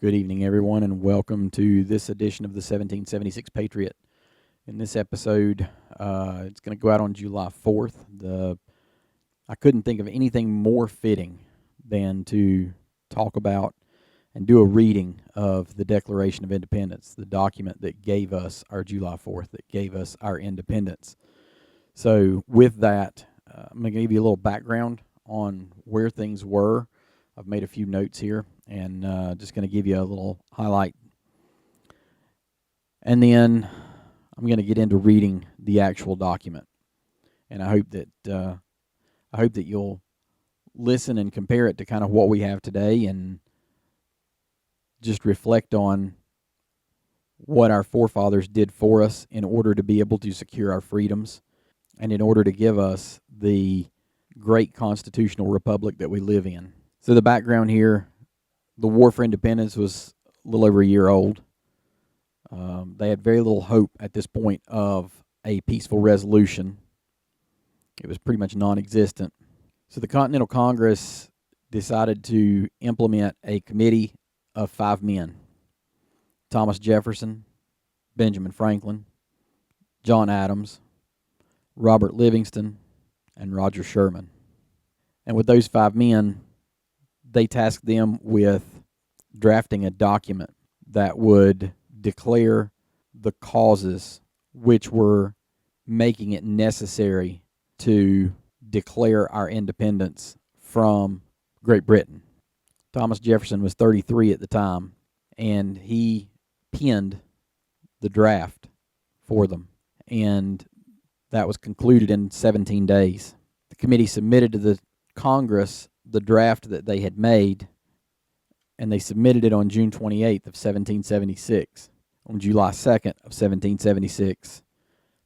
Good evening, everyone, and welcome to this edition of the 1776 Patriot. In this episode, it's going to go out on July 4th. I couldn't think of anything more fitting than to talk about and do a reading of the Declaration of Independence, the document that gave us our July 4th, that gave us our independence. So with that, I'm going to give you a little background on where things were. I've made a few notes here, and just going to give you a little highlight. And then I'm going to get into reading the actual document. And I hope that you'll listen and compare it to kind of what we have today, and just reflect on what our forefathers did for us in order to be able to secure our freedoms and in order to give us the great constitutional republic that we live in. So the background here, the War for Independence was a little over a year old. They had very little hope at this point of a peaceful resolution. It was pretty much non-existent. So the Continental Congress decided to implement a committee of 5 men: Thomas Jefferson, Benjamin Franklin, John Adams, Robert Livingston, and Roger Sherman. And with those 5 men, they tasked them with drafting a document that would declare the causes which were making it necessary to declare our independence from Great Britain. Thomas Jefferson was 33 at the time, and he penned the draft for them, and that was concluded in 17 days. The committee submitted to the Congress the draft that they had made, and they submitted it on June 28th of 1776. On July 2nd of 1776,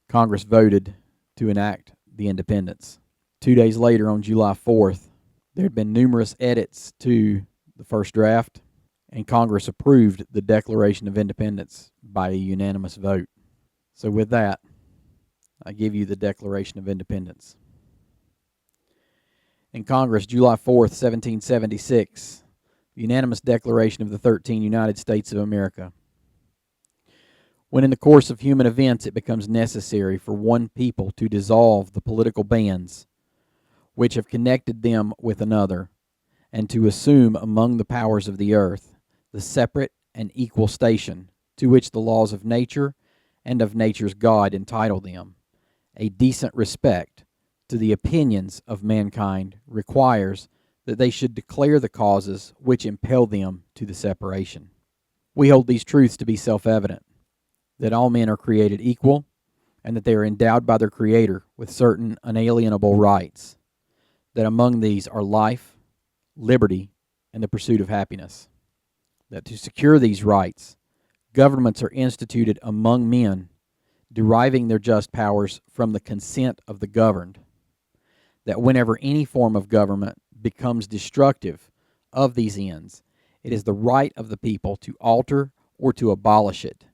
Congress voted to enact the independence. 2 days later, on July 4th, there had been numerous edits to the first draft, and Congress approved the Declaration of Independence by a unanimous vote. So with that, I give you the Declaration of Independence. In Congress, July 4th, 1776, the unanimous declaration of the 13 United States of America. When in the course of human events it becomes necessary for one people to dissolve the political bands which have connected them with another, and to assume among the powers of the earth the separate and equal station to which the laws of nature and of nature's God entitle them, a decent respect to the opinions of mankind requires that they should declare the causes which impel them to the separation. We hold these truths to be self-evident, that all men are created equal, and that they are endowed by their Creator with certain unalienable rights, that among these are life, liberty, and the pursuit of happiness, that to secure these rights, governments are instituted among men, deriving their just powers from the consent of the governed, that whenever any form of government becomes destructive of these ends, it is the right of the people to alter or to abolish it,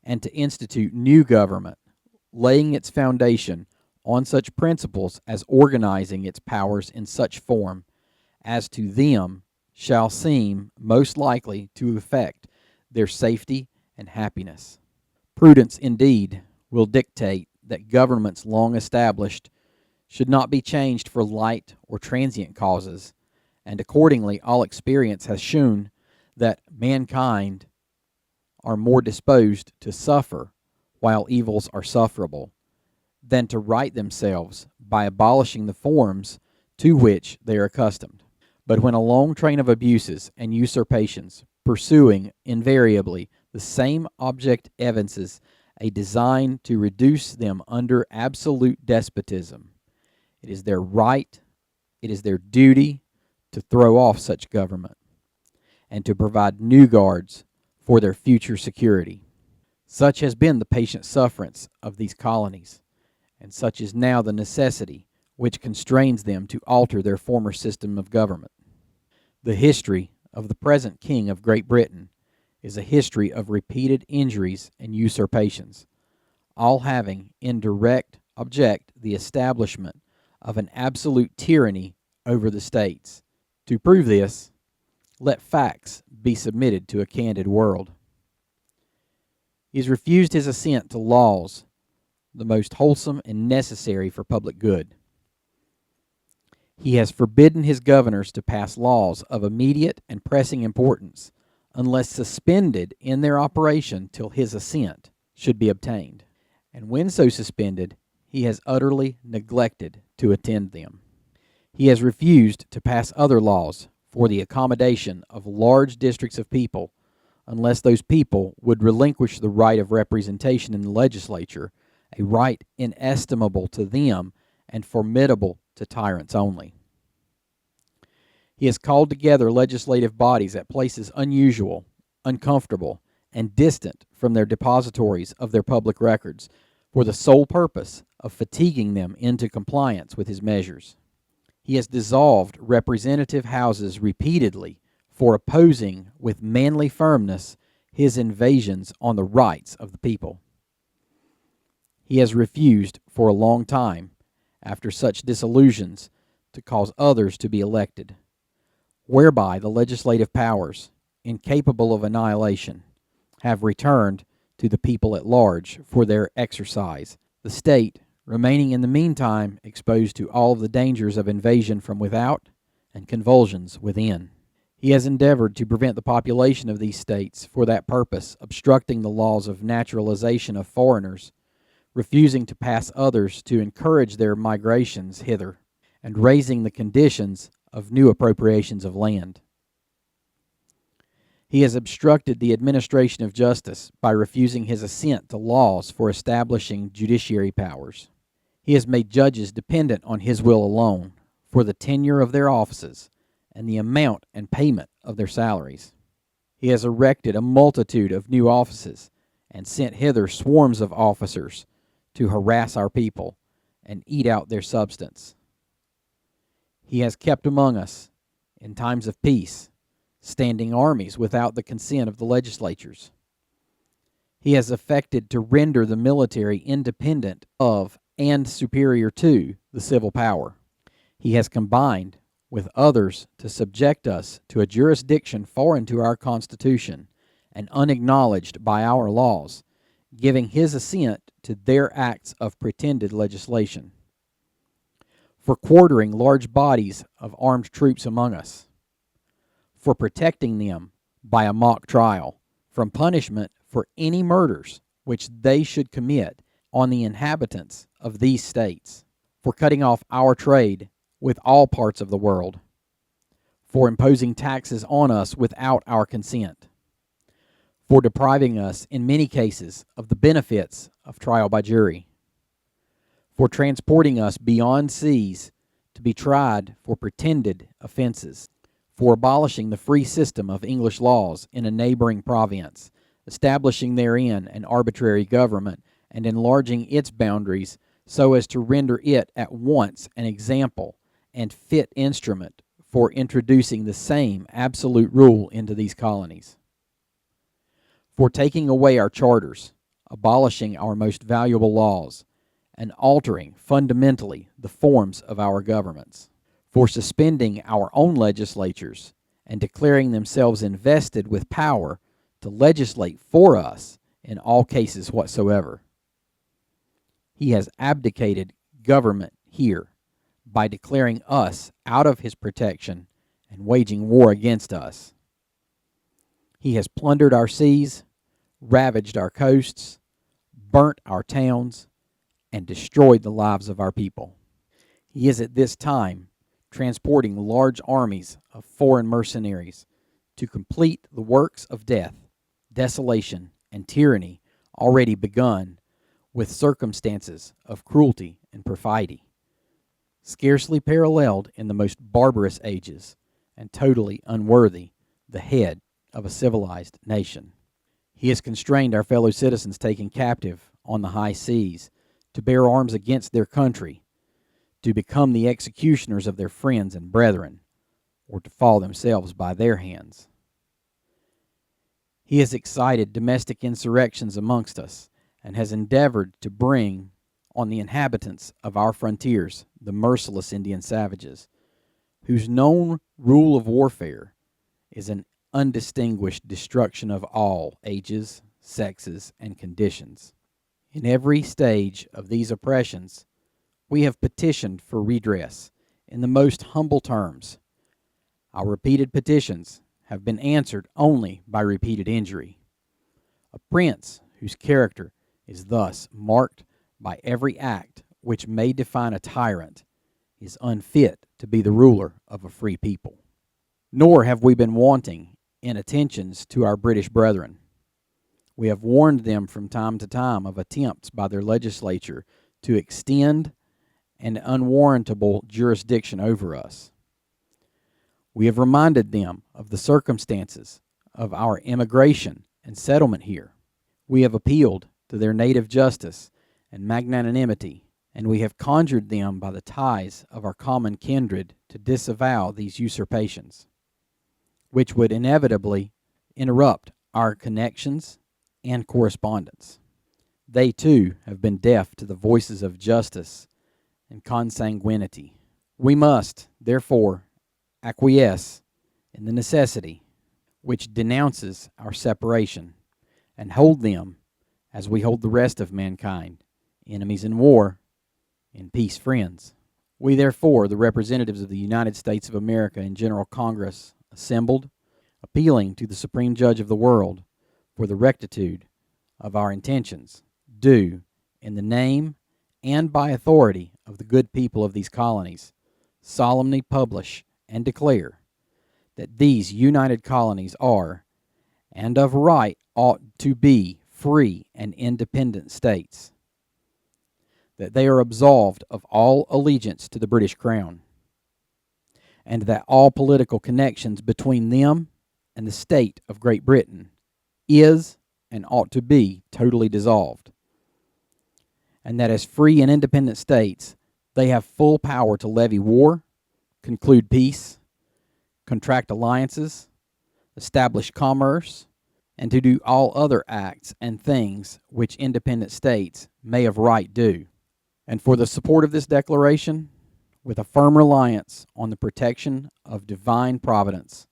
and to institute new government, laying its foundation on such principles as organizing its powers in such form as to them shall seem most likely to effect their safety and happiness. Prudence, indeed, will dictate that governments long established should not be changed for light or transient causes, and accordingly all experience has shown that mankind are more disposed to suffer while evils are sufferable than to right themselves by abolishing the forms to which they are accustomed. But when a long train of abuses and usurpations, pursuing invariably the same object, evinces a design to reduce them under absolute despotism, it is their right, it is their duty to throw off such government and to provide new guards for their future security. Such has been the patient sufferance of these colonies, and such is now the necessity which constrains them to alter their former system of government. The history of the present King of Great Britain is a history of repeated injuries and usurpations, all having in direct object the establishment of an absolute tyranny over the states. To prove this, Let facts be submitted to a candid world. He has refused his assent to laws, the most wholesome and necessary for public good. He has forbidden his governors to pass laws of immediate and pressing importance, unless suspended in their operation till his assent should be obtained. And when so suspended, he has utterly neglected to attend them. He has refused to pass other laws for the accommodation of large districts of people, unless those people would relinquish the right of representation in the legislature, a right inestimable to them and formidable to tyrants only. He has called together legislative bodies at places unusual, uncomfortable, and distant from their depositories of their public records, for the sole purpose of fatiguing them into compliance with his measures. He has dissolved representative houses repeatedly for opposing with manly firmness his invasions on the rights of the people. He has refused for a long time, after such dissolutions, to cause others to be elected, whereby the legislative powers, incapable of annihilation, have returned to the people at large for their exercise, the state remaining in the meantime exposed to all of the dangers of invasion from without and convulsions within. He has endeavored to prevent the population of these states for that purpose, obstructing the laws of naturalization of foreigners, refusing to pass others to encourage their migrations hither, and raising the conditions of new appropriations of land. He has obstructed the administration of justice by refusing his assent to laws for establishing judiciary powers. He has made judges dependent on his will alone for the tenure of their offices and the amount and payment of their salaries. He has erected a multitude of new offices and sent hither swarms of officers to harass our people and eat out their substance. He has kept among us, in times of peace, standing armies without the consent of the legislatures. He has affected to render the military independent of and superior to the civil power. He has combined with others to subject us to a jurisdiction foreign to our Constitution and unacknowledged by our laws, giving his assent to their acts of pretended legislation. For quartering large bodies of armed troops among us, for protecting them by a mock trial from punishment for any murders which they should commit on the inhabitants of these states, for cutting off our trade with all parts of the world, for imposing taxes on us without our consent, for depriving us in many cases of the benefits of trial by jury, for transporting us beyond seas to be tried for pretended offenses, for abolishing the free system of English laws in a neighboring province, establishing therein an arbitrary government, and enlarging its boundaries so as to render it at once an example and fit instrument for introducing the same absolute rule into these colonies, for taking away our charters, abolishing our most valuable laws, and altering fundamentally the forms of our governments, for suspending our own legislatures and declaring themselves invested with power to legislate for us in all cases whatsoever. He has abdicated government here by declaring us out of his protection and waging war against us. He has plundered our seas, ravaged our coasts, burnt our towns, and destroyed the lives of our people. He is at this time transporting large armies of foreign mercenaries to complete the works of death, desolation, and tyranny already begun with circumstances of cruelty and perfidy, scarcely paralleled in the most barbarous ages, and totally unworthy the head of a civilized nation. He has constrained our fellow citizens taken captive on the high seas to bear arms against their country, to become the executioners of their friends and brethren, or to fall themselves by their hands. He has excited domestic insurrections amongst us, and has endeavored to bring on the inhabitants of our frontiers the merciless Indian savages, whose known rule of warfare is an undistinguished destruction of all ages, sexes, and conditions. In every stage of these oppressions, we have petitioned for redress in the most humble terms. Our repeated petitions have been answered only by repeated injury. A prince whose character is thus marked by every act which may define a tyrant is unfit to be the ruler of a free people. Nor have we been wanting in attentions to our British brethren. We have warned them from time to time of attempts by their legislature to extend an unwarrantable jurisdiction over us. We have reminded them of the circumstances of our immigration and settlement here. We have appealed to their native justice and magnanimity, and we have conjured them by the ties of our common kindred to disavow these usurpations, which would inevitably interrupt our connections and correspondence. They too have been deaf to the voices of justice and consanguinity. We must, therefore, acquiesce in the necessity which denounces our separation, and hold them as we hold the rest of mankind, enemies in war, in peace friends. We therefore, the representatives of the United States of America in General Congress, assembled, appealing to the Supreme Judge of the world for the rectitude of our intentions, do, in the name and by authority of the good people of these colonies, solemnly publish and declare that these united colonies are, and of right ought to be, free and independent states, that they are absolved of all allegiance to the British Crown, and that all political connections between them and the state of Great Britain is and ought to be totally dissolved, and that as free and independent states they have full power to levy war, conclude peace, contract alliances, establish commerce, and to do all other acts and things which independent states may of right do. And for the support of this declaration, with a firm reliance on the protection of divine providence,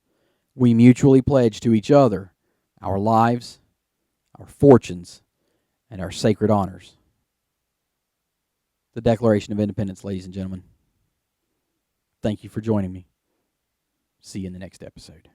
we mutually pledge to each other our lives, our fortunes, and our sacred honors. The Declaration of Independence, ladies and gentlemen. Thank you for joining me. See you in the next episode.